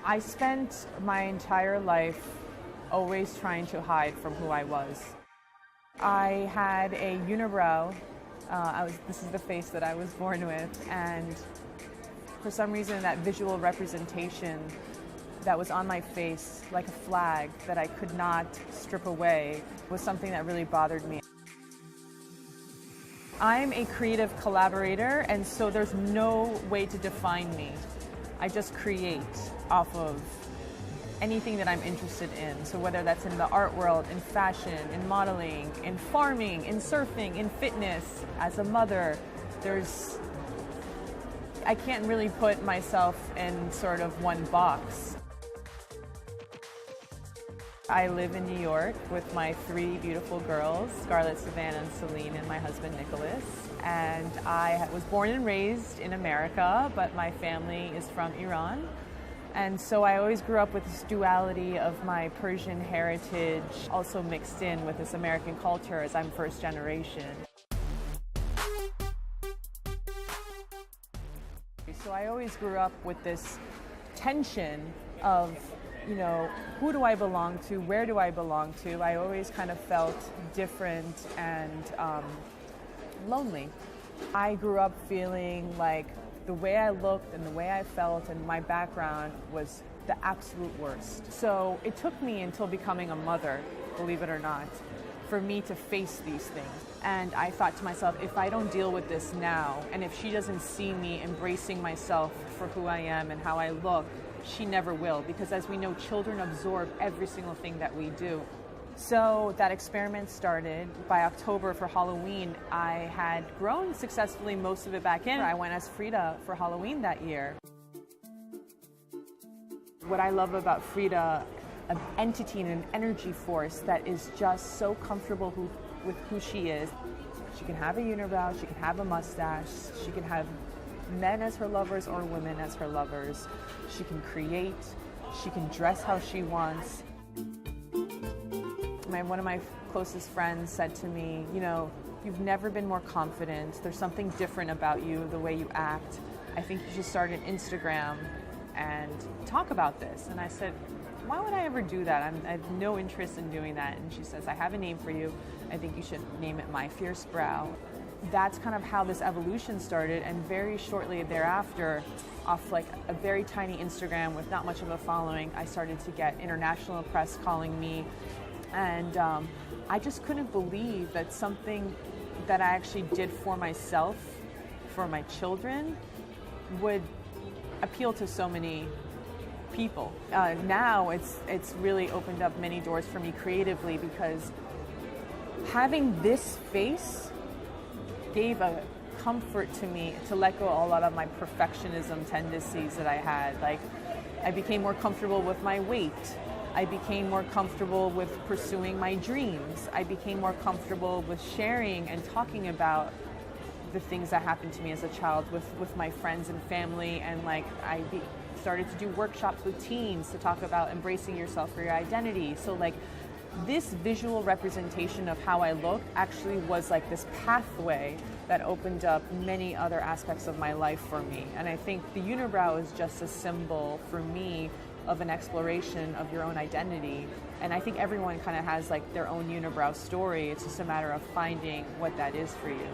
I spent my entire life always trying to hide from who I was. I had a unibrow. This is the face that I was born with, and for some reason that visual representation that was on my face, like a flag that I could not strip away, was something that really bothered me. I'm a creative collaborator, and so there's no way to define me. I just create off of anything that I'm interested in. So whether that's in the art world, in fashion, in modeling, in farming, in surfing, in fitness, as a mother, I can't really put myself in sort of one box. I live in New York with my 3 beautiful girls, Scarlett, Savannah, and Celine, and my husband, Nicholas. And I was born and raised in America, but my family is from Iran. And so I always grew up with this duality of my Persian heritage, also mixed in with this American culture as I'm first generation. So I always grew up with this tension of, who do I belong to? Where do I belong to? I always kind of felt different and lonely. I grew up feeling like the way I looked and the way I felt and my background was the absolute worst. So it took me until becoming a mother, believe it or not, for me to face these things. And I thought to myself, if I don't deal with this now, and if she doesn't see me embracing myself for who I am and how I look, she never will. Because as we know, children absorb every single thing that we do. So that experiment started. By October for Halloween, I had grown successfully most of it back in. I went as Frida for Halloween that year. What I love about Frida, an entity and an energy force that is just so comfortable with who she is. She can have a unibrow, she can have a mustache, she can have men as her lovers or women as her lovers. She can create, she can dress how she wants. One of my closest friends said to me, you've never been more confident. There's something different about you, the way you act. I think you should start an Instagram and talk about this. And I said, why would I ever do that? I have no interest in doing that. And she says, I have a name for you. I think you should name it My Fierce Brow. That's kind of how this evolution started. And very shortly thereafter, off like a very tiny Instagram with not much of a following, I started to get international press calling me. And I just couldn't believe that something that I actually did for myself, for my children, would appeal to so many people. Now it's really opened up many doors for me creatively, because having this face gave a comfort to me to let go a lot of my perfectionism tendencies that I had. Like, I became more comfortable with my weight. I became more comfortable with pursuing my dreams. I became more comfortable with sharing and talking about the things that happened to me as a child with my friends and family. And started to do workshops with teens to talk about embracing yourself for your identity. So this visual representation of how I look actually was like this pathway that opened up many other aspects of my life for me. And I think the unibrow is just a symbol for me of an exploration of your own identity. And I think everyone kind of has their own unibrow story. It's just a matter of finding what that is for you.